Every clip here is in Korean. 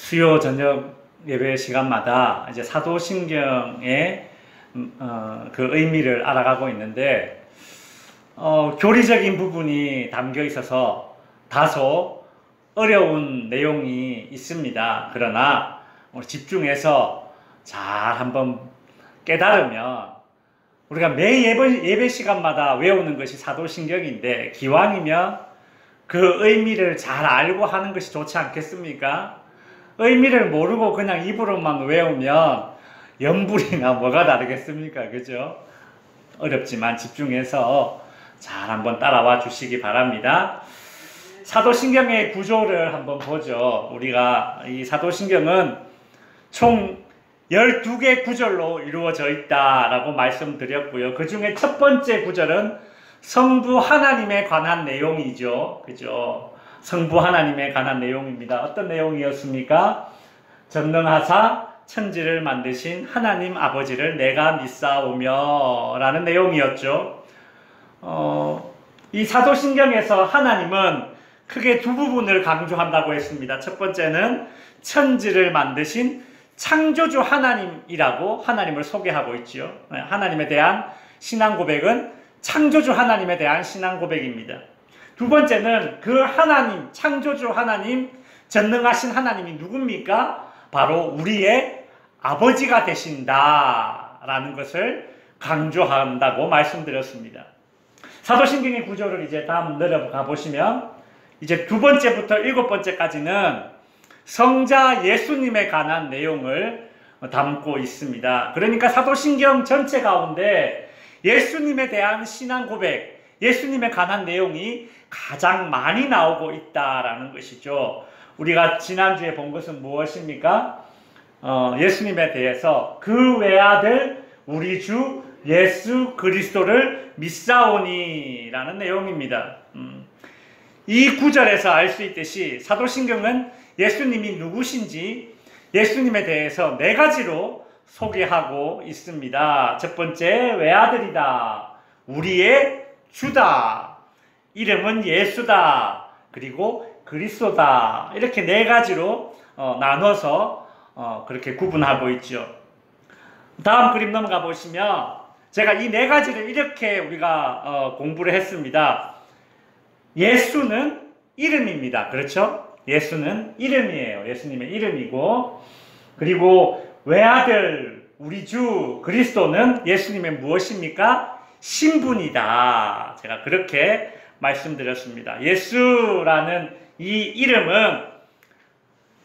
수요 저녁 예배 시간마다 이제 사도신경의 그 의미를 알아가고 있는데, 교리적인 부분이 담겨 있어서 다소 어려운 내용이 있습니다. 그러나 집중해서 잘 한번 깨달으면, 우리가 매 예배 시간마다 외우는 것이 사도신경인데 기왕이면 그 의미를 잘 알고 하는 것이 좋지 않겠습니까? 의미를 모르고 그냥 입으로만 외우면 연불이나 뭐가 다르겠습니까? 그죠? 어렵지만 집중해서 잘 한번 따라와 주시기 바랍니다. 사도신경의 구조를 한번 보죠. 우리가 이 사도신경은 총 12개 구절로 이루어져 있다라고 말씀드렸고요. 그 중에 첫 번째 구절은 성부 하나님에 관한 내용이죠. 그죠? 성부 하나님에 관한 내용입니다. 어떤 내용이었습니까? 전능하사 천지를 만드신 하나님 아버지를 내가 믿사오며 라는 내용이었죠. 이 사도신경에서 하나님은 크게 두 부분을 강조한다고 했습니다. 첫 번째는 천지를 만드신 창조주 하나님이라고 하나님을 소개하고 있죠. 하나님에 대한 신앙 고백은 창조주 하나님에 대한 신앙 고백입니다. 두 번째는 그 하나님, 창조주 하나님, 전능하신 하나님이 누굽니까? 바로 우리의 아버지가 되신다라는 것을 강조한다고 말씀드렸습니다. 사도신경의 구조를 이제 다음 내려가 보시면, 이제 두 번째부터 일곱 번째까지는 성자 예수님에 관한 내용을 담고 있습니다. 그러니까 사도신경 전체 가운데 예수님에 대한 신앙 고백, 예수님에 관한 내용이 가장 많이 나오고 있다라는 것이죠. 우리가 지난주에 본 것은 무엇입니까? 예수님에 대해서 그 외아들 우리 주 예수 그리스도를 믿사오니 라는 내용입니다. 이 구절에서 알 수 있듯이 사도신경은 예수님이 누구신지 예수님에 대해서 네 가지로 소개하고 있습니다. 첫 번째, 외아들이다, 우리의 주다, 이름은 예수다, 그리고 그리스도다, 이렇게 네 가지로 나눠서 그렇게 구분하고 있죠. 다음 그림 넘어가 보시면 제가 이 네 가지를 이렇게 우리가 공부를 했습니다. 예수는 이름입니다. 그렇죠? 예수는 이름이에요. 예수님의 이름이고, 그리고 외아들 우리 주 그리스도는 예수님의 무엇입니까? 신분이다. 제가 그렇게 말씀드렸습니다. 예수라는 이 이름은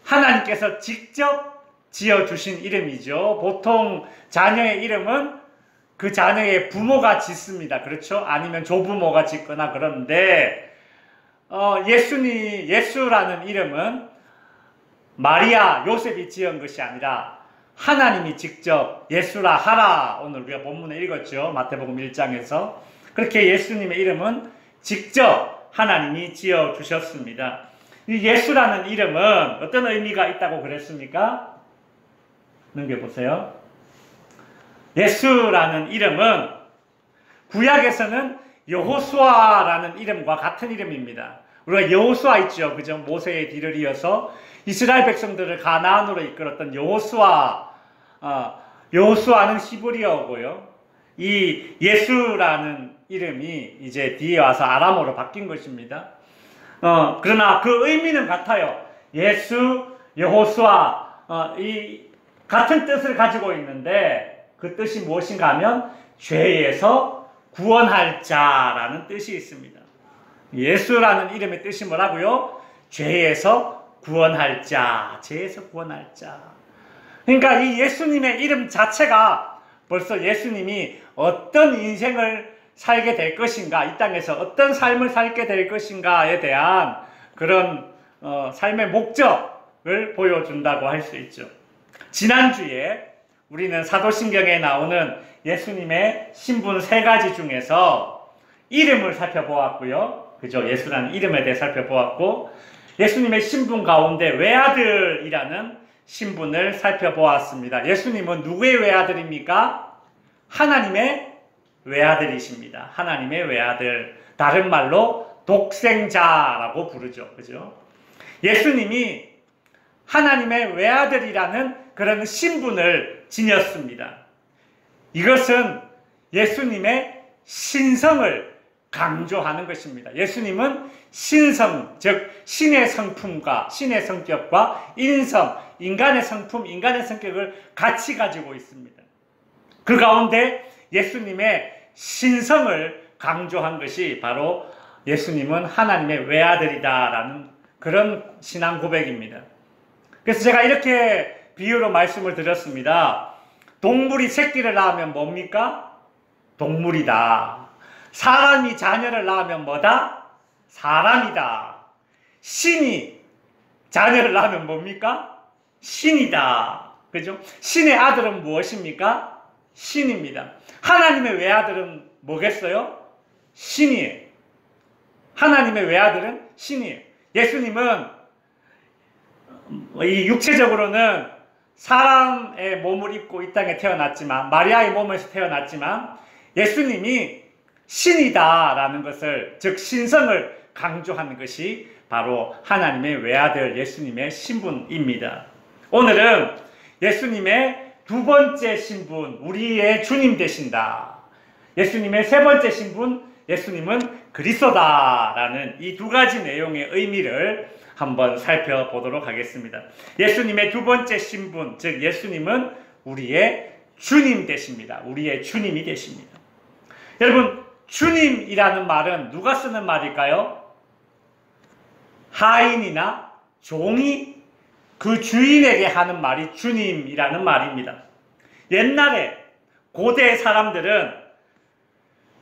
하나님께서 직접 지어주신 이름이죠. 보통 자녀의 이름은 그 자녀의 부모가 짓습니다. 그렇죠? 아니면 조부모가 짓거나 그런데 예수라는 이름은 마리아, 요셉이 지은 것이 아니라 하나님이 직접 예수라 하라, 오늘 우리가 본문에 읽었죠. 마태복음 1장에서. 그렇게 예수님의 이름은 직접 하나님이 지어주셨습니다. 이 예수라는 이름은 어떤 의미가 있다고 그랬습니까? 넘겨보세요. 예수라는 이름은 구약에서는 여호수아라는 이름과 같은 이름입니다. 우리가 여호수아 있죠. 그죠? 모세의 뒤를 이어서 이스라엘 백성들을 가나안으로 이끌었던 여호수아는 히브리어고요. 이 예수라는 이름이 이제 뒤에 와서 아람어로 바뀐 것입니다. 그러나 그 의미는 같아요. 예수, 여호수아, 이 같은 뜻을 가지고 있는데 그 뜻이 무엇인가 하면 죄에서 구원할 자라는 뜻이 있습니다. 예수라는 이름의 뜻이 뭐라고요? 죄에서 구원할 자, 죄에서 구원할 자. 그러니까 이 예수님의 이름 자체가 벌써 예수님이 어떤 인생을 살게 될 것인가, 이 땅에서 어떤 삶을 살게 될 것인가에 대한 그런 삶의 목적을 보여준다고 할 수 있죠. 지난주에 우리는 사도신경에 나오는 예수님의 신분 세 가지 중에서 이름을 살펴보았고요. 그죠? 예수라는 이름에 대해 살펴보았고, 예수님의 신분 가운데 외아들이라는 신분을 살펴보았습니다. 예수님은 누구의 외아들입니까? 하나님의 외아들이십니다. 하나님의 외아들. 다른 말로 독생자라고 부르죠. 그죠? 예수님이 하나님의 외아들이라는 그런 신분을 지녔습니다. 이것은 예수님의 신성을 강조하는 것입니다. 예수님은 신성, 즉 신의 성품과 신의 성격과 인성, 인간의 성품, 인간의 성격을 같이 가지고 있습니다. 그 가운데 예수님의 신성을 강조한 것이 바로 예수님은 하나님의 외아들이다라는 그런 신앙 고백입니다. 그래서 제가 이렇게 비유로 말씀을 드렸습니다. 동물이 새끼를 낳으면 뭡니까? 동물이다. 사람이 자녀를 낳으면 뭐다? 사람이다. 신이 자녀를 낳으면 뭡니까? 신이다. 그죠? 신의 아들은 무엇입니까? 신입니다. 하나님의 외아들은 뭐겠어요? 신이에요. 하나님의 외아들은 신이에요. 예수님은 이 육체적으로는 사람의 몸을 입고 이 땅에 태어났지만, 마리아의 몸에서 태어났지만 예수님이 신이다라는 것을, 즉 신성을 강조하는 것이 바로 하나님의 외아들 예수님의 신분입니다. 오늘은 예수님의 두 번째 신분, 우리의 주님 되신다. 예수님의 세 번째 신분, 예수님은 그리스도다라는 이 두 가지 내용의 의미를 한번 살펴보도록 하겠습니다. 예수님의 두 번째 신분, 즉 예수님은 우리의 주님 되십니다. 우리의 주님이 되십니다. 여러분, 주님이라는 말은 누가 쓰는 말일까요? 하인이나 종이 그 주인에게 하는 말이 주님이라는 말입니다. 옛날에 고대 사람들은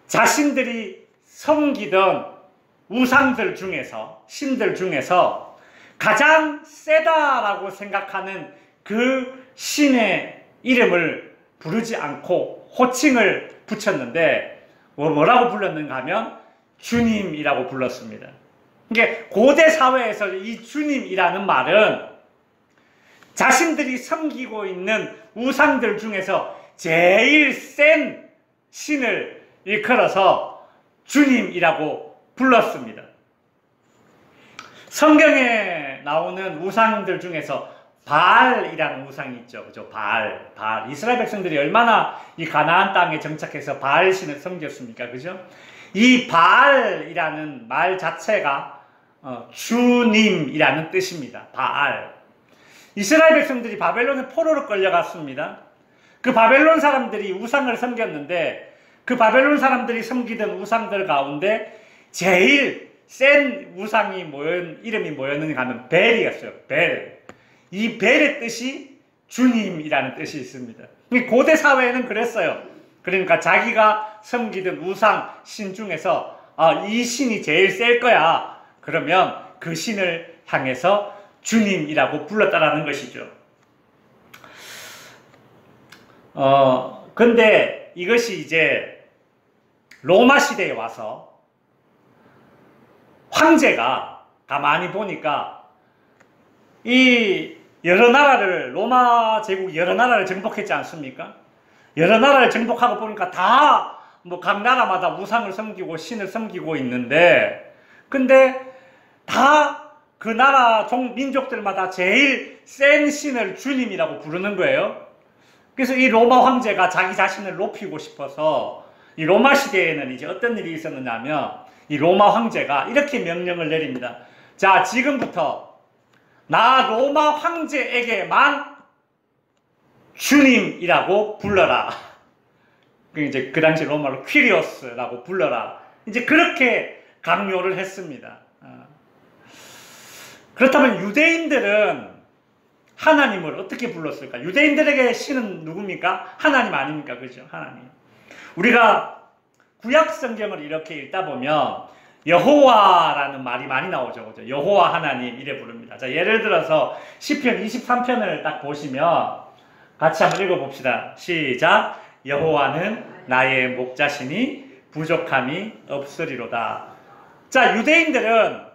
자신들이 섬기던 우상들 중에서, 신들 중에서 가장 세다라고 생각하는 그 신의 이름을 부르지 않고 호칭을 붙였는데 뭐라고 불렀는가 하면 주님이라고 불렀습니다. 이게 고대 사회에서 이 주님이라는 말은 자신들이 섬기고 있는 우상들 중에서 제일 센 신을 일컬어서 주님이라고 불렀습니다. 성경에 나오는 우상들 중에서 바알이라는 우상이 있죠. 그죠? 바알. 이스라엘 백성들이 얼마나 이 가나안 땅에 정착해서 바알 신을 섬겼습니까? 그죠? 이 바알이라는 말 자체가 주님이라는 뜻입니다. 바알. 이스라엘 백성들이 바벨론에 포로로 끌려갔습니다. 그 바벨론 사람들이 우상을 섬겼는데 그 바벨론 사람들이 섬기던 우상들 가운데 제일 센 우상이 이름이 뭐였는가 하면 벨이었어요. 벨. 이 벨의 뜻이 주님이라는 뜻이 있습니다. 고대 사회에는 그랬어요. 그러니까 자기가 섬기던 우상 신 중에서 이 신이 제일 셀 거야. 그러면 그 신을 향해서 주님이라고 불렀다라는 것이죠. 근데 이것이 이제 로마 시대에 와서 황제가 가만히 보니까 이 여러 나라를, 로마 제국 여러 나라를 정복했지 않습니까? 여러 나라를 정복하고 보니까 다 뭐 각 나라마다 우상을 섬기고 신을 섬기고 있는데, 근데 다 그 나라 민족들마다 제일 센 신을 주님이라고 부르는 거예요. 그래서 이 로마 황제가 자기 자신을 높이고 싶어서 이 로마 시대에는 이제 어떤 일이 있었느냐면 이 로마 황제가 이렇게 명령을 내립니다. 자, 지금부터 나 로마 황제에게만 주님이라고 불러라. 이제 그 당시 로마로 퀴리오스라고 불러라. 이제 그렇게 강요를 했습니다. 그렇다면 유대인들은 하나님을 어떻게 불렀을까? 유대인들에게 신은 누굽니까? 하나님 아닙니까? 그죠? 하나님. 우리가 구약 성경을 이렇게 읽다 보면 여호와라는 말이 많이 나오죠. 그죠? 여호와 하나님 이래 부릅니다. 자, 예를 들어서 시편 23편을 딱 보시면 같이 한번 읽어봅시다. 시작. 여호와는 나의 목자시니 부족함이 없으리로다. 자, 유대인들은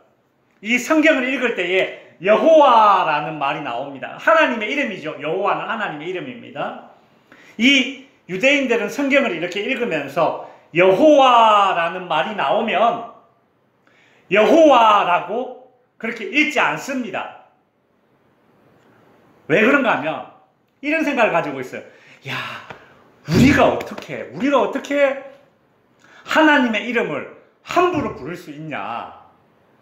이 성경을 읽을 때에 여호와라는 말이 나옵니다. 하나님의 이름이죠. 여호와는 하나님의 이름입니다. 이 유대인들은 성경을 이렇게 읽으면서 여호와라는 말이 나오면 여호와라고 그렇게 읽지 않습니다. 왜 그런가 하면 이런 생각을 가지고 있어요. 야, 우리가 어떻게 하나님의 이름을 함부로 부를 수 있냐.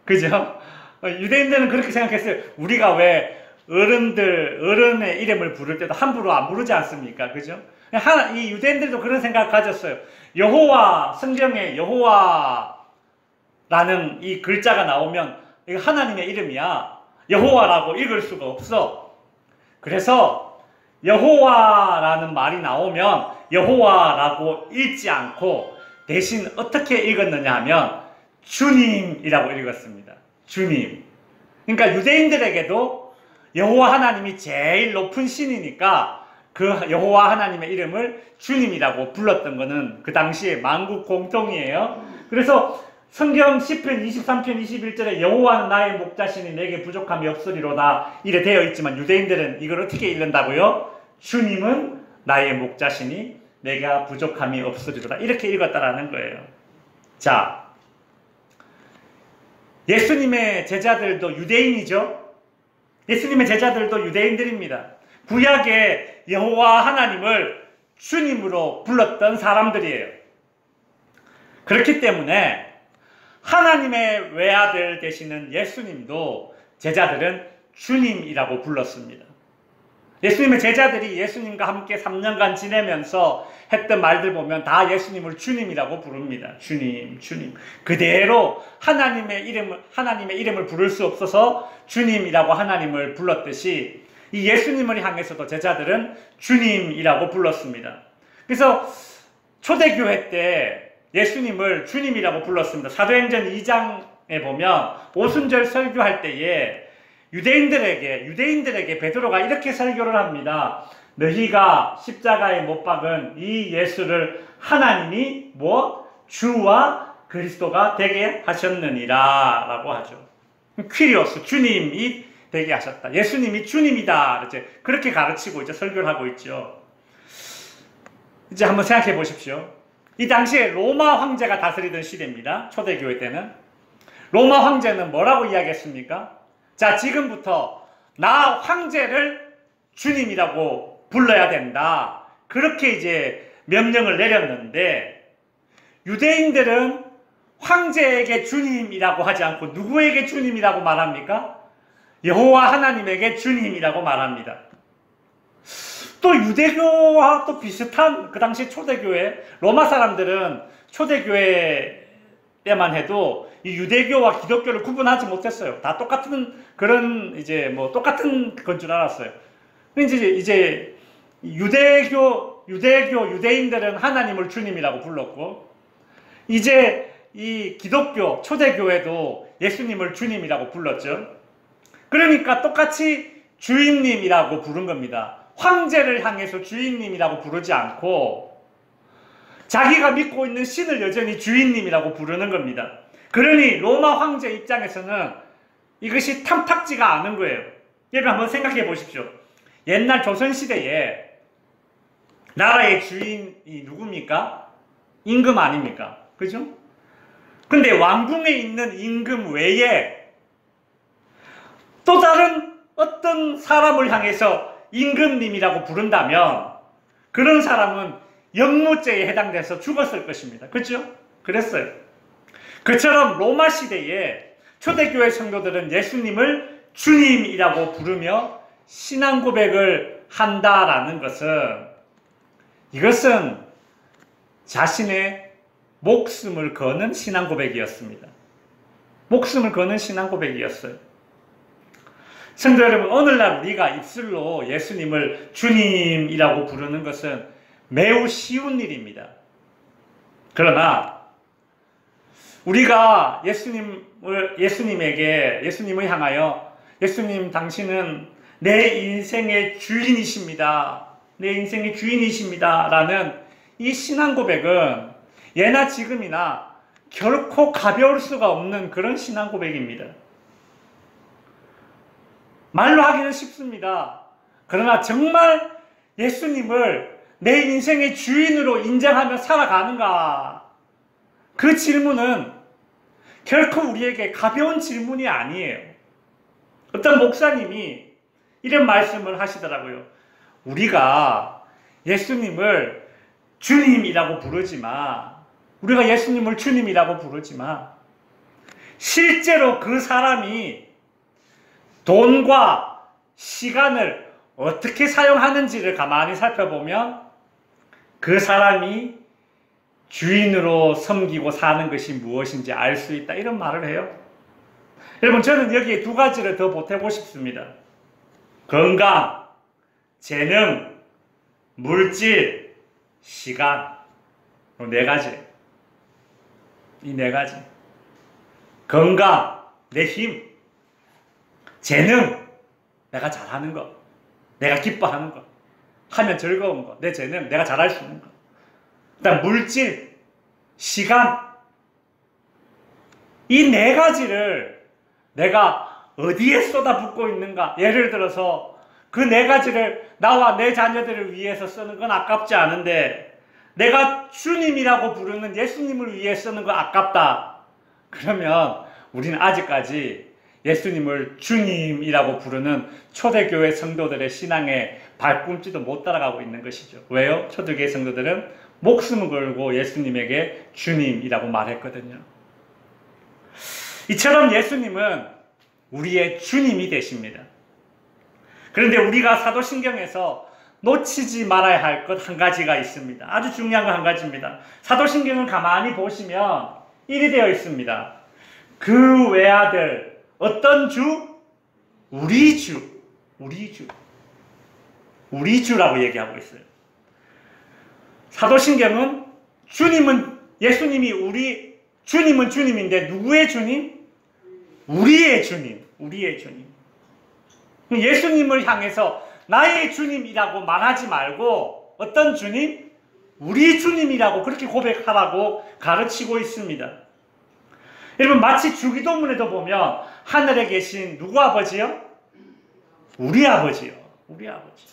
그죠? 유대인들은 그렇게 생각했어요. 우리가 왜 어른의 이름을 부를 때도 함부로 안 부르지 않습니까? 그죠? 이 유대인들도 그런 생각 가졌어요. 여호와, 성경에 여호와라는 이 글자가 나오면 이거 하나님의 이름이야. 여호와라고 읽을 수가 없어. 그래서 여호와라는 말이 나오면 여호와라고 읽지 않고 대신 어떻게 읽었느냐 하면 주님이라고 읽었습니다. 주님. 그러니까 유대인들에게도 여호와 하나님이 제일 높은 신이니까 그 여호와 하나님의 이름을 주님이라고 불렀던 것은 그 당시에 만국 공통이에요. 그래서 성경 10편 23편 21절에 여호와는 나의 목자시니 내게 부족함이 없으리로다 이래 되어 있지만 유대인들은 이걸 어떻게 읽는다고요? 주님은 나의 목자시니 내가 부족함이 없으리로다 이렇게 읽었다라는 거예요. 자, 예수님의 제자들도 유대인이죠. 예수님의 제자들도 유대인들입니다. 구약의 여호와 하나님을 주님으로 불렀던 사람들이에요. 그렇기 때문에 하나님의 외아들 되시는 예수님도 제자들은 주님이라고 불렀습니다. 예수님의 제자들이 예수님과 함께 3년간 지내면서 했던 말들 보면 다 예수님을 주님이라고 부릅니다. 주님, 주님. 그대로 하나님의 이름을 부를 수 없어서 주님이라고 하나님을 불렀듯이 이 예수님을 향해서도 제자들은 주님이라고 불렀습니다. 그래서 초대교회 때 예수님을 주님이라고 불렀습니다. 사도행전 2장에 보면 오순절 설교할 때에 유대인들에게 베드로가 이렇게 설교를 합니다. 너희가 십자가에 못 박은 이 예수를 하나님이 주와 그리스도가 되게 하셨느니라 라고 하죠. 퀴리오스, 주님이 되게 하셨다. 예수님이 주님이다. 이제 그렇게 가르치고 이제 설교를 하고 있죠. 이제 한번 생각해 보십시오. 이 당시에 로마 황제가 다스리던 시대입니다. 초대교회 때는. 로마 황제는 뭐라고 이야기했습니까? 자, 지금부터 나 황제를 주님이라고 불러야 된다. 그렇게 이제 명령을 내렸는데 유대인들은 황제에게 주님이라고 하지 않고 누구에게 주님이라고 말합니까? 여호와 하나님에게 주님이라고 말합니다. 또 유대교와 또 비슷한 그 당시 초대교회, 로마 사람들은 초대교회에만 해도 이 유대교와 기독교를 구분하지 못했어요. 다 똑같은 그런 똑같은 건 줄 알았어요. 이제 유대인들은 하나님을 주님이라고 불렀고, 이제 이 기독교, 초대교회도 예수님을 주님이라고 불렀죠. 그러니까 똑같이 주인님이라고 부른 겁니다. 황제를 향해서 주인님이라고 부르지 않고 자기가 믿고 있는 신을 여전히 주인님이라고 부르는 겁니다. 그러니 로마 황제 입장에서는 이것이 탐탁지가 않은 거예요. 여러분 한번 생각해 보십시오. 옛날 조선시대에 나라의 주인이 누굽니까? 임금 아닙니까? 그죠? 근데 왕궁에 있는 임금 외에 또 다른 어떤 사람을 향해서 임금님이라고 부른다면 그런 사람은 영무죄에 해당돼서 죽었을 것입니다. 그렇죠? 그랬어요. 그처럼 로마 시대에 초대교회 성도들은 예수님을 주님이라고 부르며 신앙 고백을 한다라는 이것은 자신의 목숨을 거는 신앙 고백이었습니다. 목숨을 거는 신앙 고백이었어요. 성도 여러분, 오늘날 우리가 입술로 예수님을 주님이라고 부르는 것은 매우 쉬운 일입니다. 그러나 우리가 예수님을 향하여 예수님 당신은 내 인생의 주인이십니다. 내 인생의 주인이십니다. 라는 이 신앙 고백은 예나 지금이나 결코 가벼울 수가 없는 그런 신앙 고백입니다. 말로 하기는 쉽습니다. 그러나 정말 예수님을 내 인생의 주인으로 인정하며 살아가는가? 그 질문은 결코 우리에게 가벼운 질문이 아니에요. 어떤 목사님이 이런 말씀을 하시더라고요. 우리가 예수님을 주님이라고 부르지만, 우리가 예수님을 주님이라고 부르지만, 실제로 그 사람이 돈과 시간을 어떻게 사용하는지를 가만히 살펴보면 그 사람이 주인으로 섬기고 사는 것이 무엇인지 알 수 있다. 이런 말을 해요. 여러분, 저는 여기에 두 가지를 더 보태고 싶습니다. 건강, 재능, 물질, 시간. 이 네 가지. 이 네 가지. 건강, 내 힘. 재능, 내가 잘하는 것. 내가 기뻐하는 것. 하면 즐거운 것. 내 재능, 내가 잘할 수 있는 것. 그다음 물질, 시간. 이 네 가지를 내가 어디에 쏟아붓고 있는가? 예를 들어서 그 네 가지를 나와 내 자녀들을 위해서 쓰는 건 아깝지 않은데 내가 주님이라고 부르는 예수님을 위해 쓰는 건 아깝다. 그러면 우리는 아직까지 예수님을 주님이라고 부르는 초대교회 성도들의 신앙의 발꿈치도 못 따라가고 있는 것이죠. 왜요? 초대교회 성도들은 목숨을 걸고 예수님에게 주님이라고 말했거든요. 이처럼 예수님은 우리의 주님이 되십니다. 그런데 우리가 사도신경에서 놓치지 말아야 할 것 한 가지가 있습니다. 아주 중요한 거 한 가지입니다. 사도신경을 가만히 보시면 이리 되어 있습니다. 그 외아들 어떤 주? 우리 주. 우리 주. 우리 주라고 얘기하고 있어요. 사도신경은 예수님이 주님은 주님인데 누구의 주님? 우리의 주님. 우리의 주님. 예수님을 향해서 나의 주님이라고 말하지 말고 어떤 주님? 우리 주님이라고 그렇게 고백하라고 가르치고 있습니다. 여러분, 마치 주기도문에도 보면 하늘에 계신 누구 아버지요? 우리 아버지요. 우리 아버지.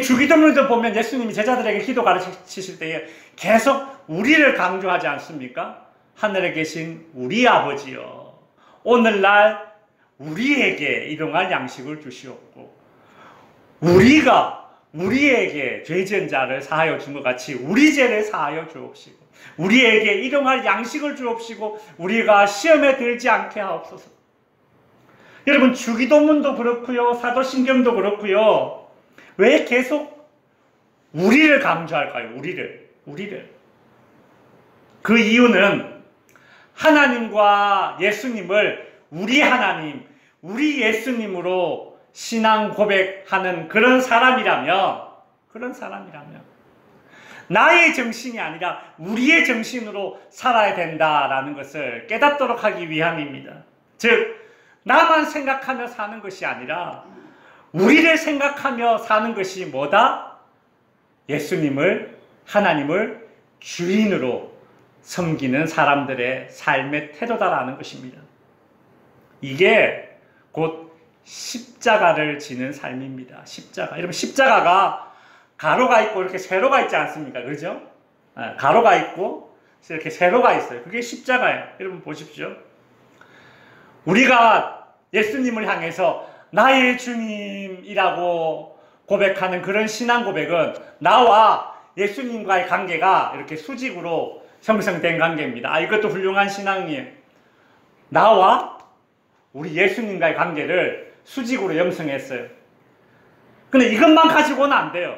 주기도문에도 보면 예수님이 제자들에게 기도 가르치실 때에 계속 우리를 강조하지 않습니까? 하늘에 계신 우리 아버지요. 오늘날 우리에게 일용할 양식을 주시옵고 우리가 우리에게 죄진 자를 사하여 준 것 같이 우리 죄를 사하여 주옵시고 우리에게 일용할 양식을 주옵시고 우리가 시험에 들지 않게 하옵소서. 여러분, 주기도문도 그렇고요, 사도신경도 그렇고요. 왜 계속 우리를 강조할까요? 우리를. 그 이유는 하나님과 예수님을 우리 하나님, 우리 예수님으로 신앙 고백하는 그런 사람이라면 나의 정신이 아니라 우리의 정신으로 살아야 된다라는 것을 깨닫도록 하기 위함입니다. 즉, 나만 생각하며 사는 것이 아니라 우리를 생각하며 사는 것이 뭐다? 예수님을, 하나님을 주인으로 섬기는 사람들의 삶의 태도다라는 것입니다. 이게 곧 십자가를 지는 삶입니다. 십자가. 여러분, 십자가가 가로가 있고 이렇게 세로가 있지 않습니까? 그렇죠? 가로가 있고 이렇게 세로가 있어요. 그게 십자가예요. 여러분 보십시오. 우리가 예수님을 향해서 나의 주님이라고 고백하는 그런 신앙 고백은 나와 예수님과의 관계가 이렇게 수직으로 형성된 관계입니다. 이것도 훌륭한 신앙이에요. 나와 우리 예수님과의 관계를 수직으로 형성했어요. 근데 이것만 가지고는 안 돼요.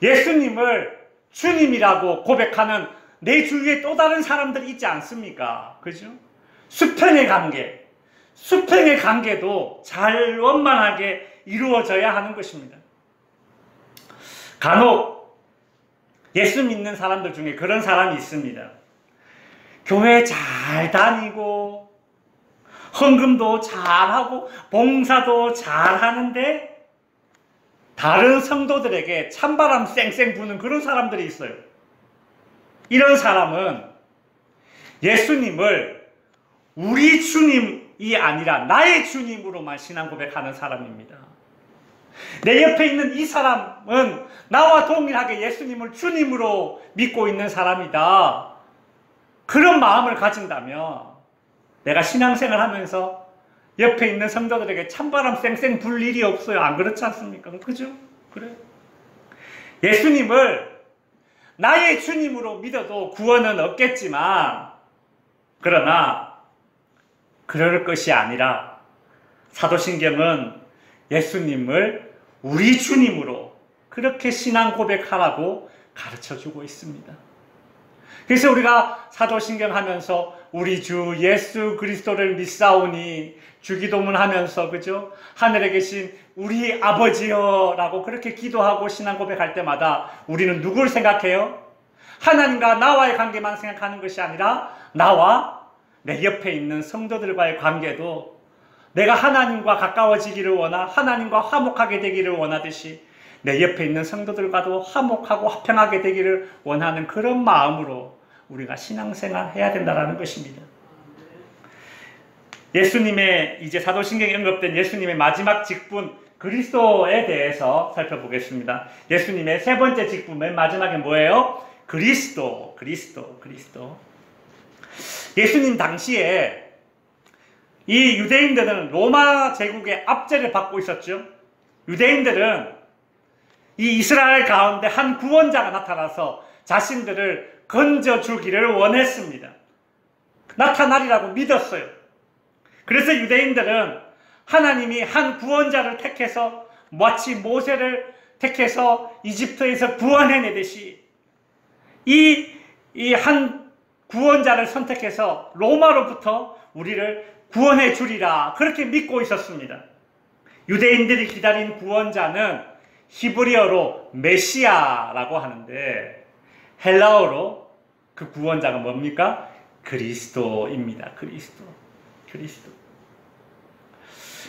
예수님을 주님이라고 고백하는 내 주위에 또 다른 사람들이 있지 않습니까? 그죠? 수평의 관계도 잘 원만하게 이루어져야 하는 것입니다. 간혹 예수 믿는 사람들 중에 그런 사람이 있습니다. 교회 잘 다니고 헌금도 잘하고 봉사도 잘하는데 다른 성도들에게 찬바람 쌩쌩 부는 그런 사람들이 있어요. 이런 사람은 예수님을 우리 주님이 아니라 나의 주님으로만 신앙 고백하는 사람입니다. 내 옆에 있는 이 사람은 나와 동일하게 예수님을 주님으로 믿고 있는 사람이다. 그런 마음을 가진다면 내가 신앙생활 하면서 옆에 있는 성도들에게 찬바람 쌩쌩 불 일이 없어요. 안 그렇지 않습니까? 그죠? 그래. 예수님을 나의 주님으로 믿어도 구원은 없겠지만, 그러나 그럴 것이 아니라 사도신경은 예수님을 우리 주님으로 그렇게 신앙 고백하라고 가르쳐주고 있습니다. 그래서 우리가 사도신경 하면서 우리 주 예수 그리스도를 믿사오니 주기도문 하면서, 그죠? 하늘에 계신 우리 아버지여 라고 그렇게 기도하고 신앙 고백할 때마다 우리는 누굴 생각해요? 하나님과 나와의 관계만 생각하는 것이 아니라 나와 내 옆에 있는 성도들과의 관계도 내가 하나님과 가까워지기를 하나님과 화목하게 되기를 원하듯이 내 옆에 있는 성도들과도 화목하고 화평하게 되기를 원하는 그런 마음으로 우리가 신앙생활 해야 된다는 것입니다. 예수님의, 이제 사도신경에 언급된 예수님의 마지막 직분 그리스도에 대해서 살펴보겠습니다. 예수님의 세 번째 직분, 맨 마지막에 뭐예요? 그리스도. 예수님 당시에 이 유대인들은 로마 제국의 압제를 받고 있었죠. 유대인들은 이 이스라엘 가운데 한 구원자가 나타나서 자신들을 건져주기를 원했습니다. 나타나리라고 믿었어요. 그래서 유대인들은 하나님이 한 구원자를 택해서 마치 모세를 택해서 이집트에서 구원해내듯이 이 한 구원자를 선택해서 로마로부터 우리를 구원해 주리라 그렇게 믿고 있었습니다. 유대인들이 기다린 구원자는 히브리어로 메시아라고 하는데 헬라어로 그 구원자가 뭡니까? 그리스도입니다.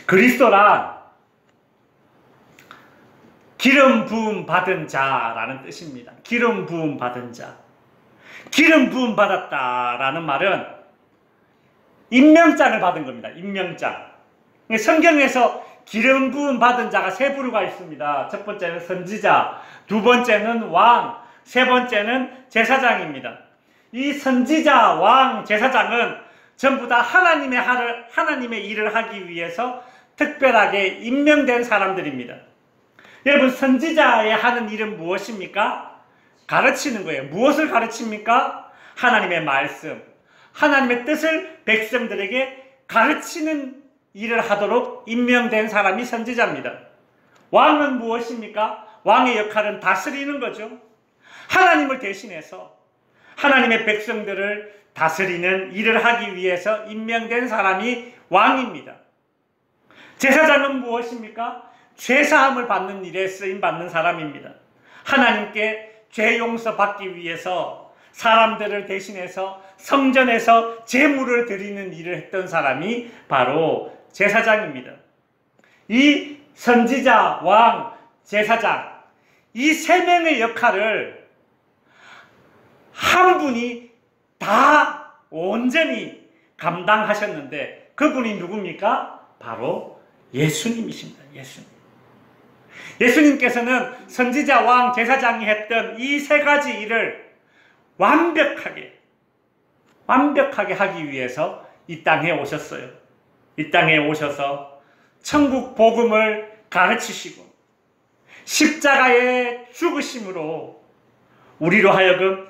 그리스도란 기름 부음 받은 자라는 뜻입니다. 기름 부음 받은 자. 기름 부음 받았다라는 말은 임명장을 받은 겁니다. 임명장. 성경에서 기름 부음 받은 자가 세 부류가 있습니다. 첫 번째는 선지자, 두 번째는 왕, 세 번째는 제사장입니다. 이 선지자, 왕, 제사장은 전부 다 하나님의 일을 하기 위해서 특별하게 임명된 사람들입니다. 여러분, 선지자의 하는 일은 무엇입니까? 가르치는 거예요. 무엇을 가르칩니까? 하나님의 말씀, 하나님의 뜻을 백성들에게 가르치는 일을 하도록 임명된 사람이 선지자입니다. 왕은 무엇입니까? 왕의 역할은 다스리는 거죠. 하나님을 대신해서 하나님의 백성들을 다스리는 일을 하기 위해서 임명된 사람이 왕입니다. 제사장은 무엇입니까? 죄사함을 받는 일에 쓰임받는 사람입니다. 하나님께 죄 용서 받기 위해서 사람들을 대신해서 성전에서 제물을 드리는 일을 했던 사람이 바로 제사장입니다. 이 선지자, 왕, 제사장, 이 세 명의 역할을 한 분이 다 온전히 감당하셨는데 그분이 누굽니까? 바로 예수님이십니다. 예수님께서는 선지자, 왕, 제사장이 했던 이 세 가지 일을 완벽하게 하기 위해서 이 땅에 오셨어요. 이 땅에 오셔서 천국 복음을 가르치시고 십자가의 죽으심으로 우리로 하여금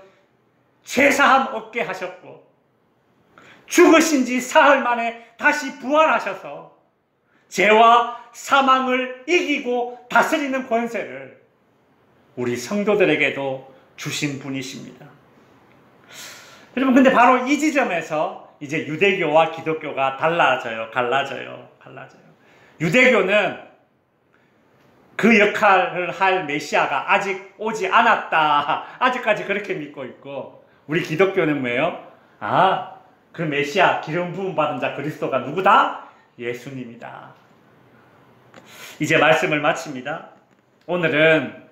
죄사함 얻게 하셨고 죽으신 지 사흘 만에 다시 부활하셔서 죄와 사망을 이기고 다스리는 권세를 우리 성도들에게도 주신 분이십니다. 여러분, 근데 바로 이 지점에서 이제 유대교와 기독교가 갈라져요. 유대교는 그 역할을 할 메시아가 아직 오지 않았다. 아직까지 그렇게 믿고 있고, 우리 기독교는 뭐예요? 그 메시아, 기름 부음 받은 자 그리스도가 누구다? 예수님이다. 이제 말씀을 마칩니다. 오늘은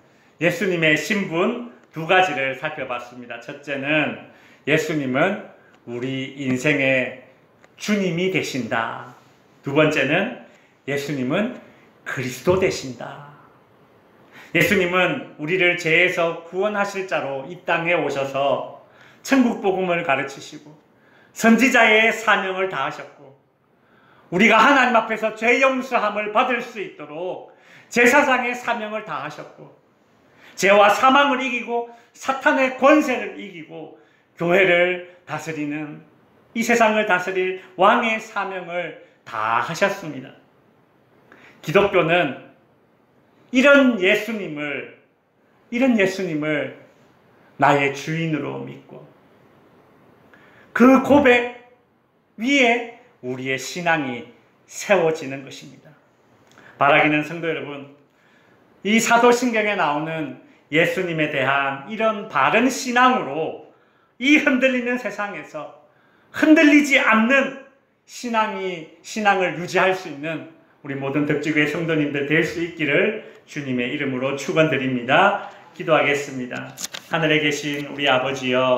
예수님의 신분 두 가지를 살펴봤습니다. 첫째는 예수님은 우리 인생의 주님이 되신다. 두 번째는 예수님은 그리스도 되신다. 예수님은 우리를 죄에서 구원하실 자로 이 땅에 오셔서 천국 복음을 가르치시고 선지자의 사명을 다하셨고 우리가 하나님 앞에서 죄 용서함을 받을 수 있도록 제사장의 사명을 다하셨고 죄와 사망을 이기고 사탄의 권세를 이기고 교회를 다스리는 이 세상을 다스릴 왕의 사명을 다하셨습니다. 기독교는 이런 예수님을 나의 주인으로 믿고 그 고백 위에 우리의 신앙이 세워지는 것입니다. 바라기는 성도 여러분, 이 사도신경에 나오는 예수님에 대한 이런 바른 신앙으로 이 흔들리는 세상에서 흔들리지 않는 신앙을 유지할 수 있는 우리 모든 덕지교회 성도님들 될 수 있기를 주님의 이름으로 축원드립니다. 기도하겠습니다. 하늘에 계신 우리 아버지여,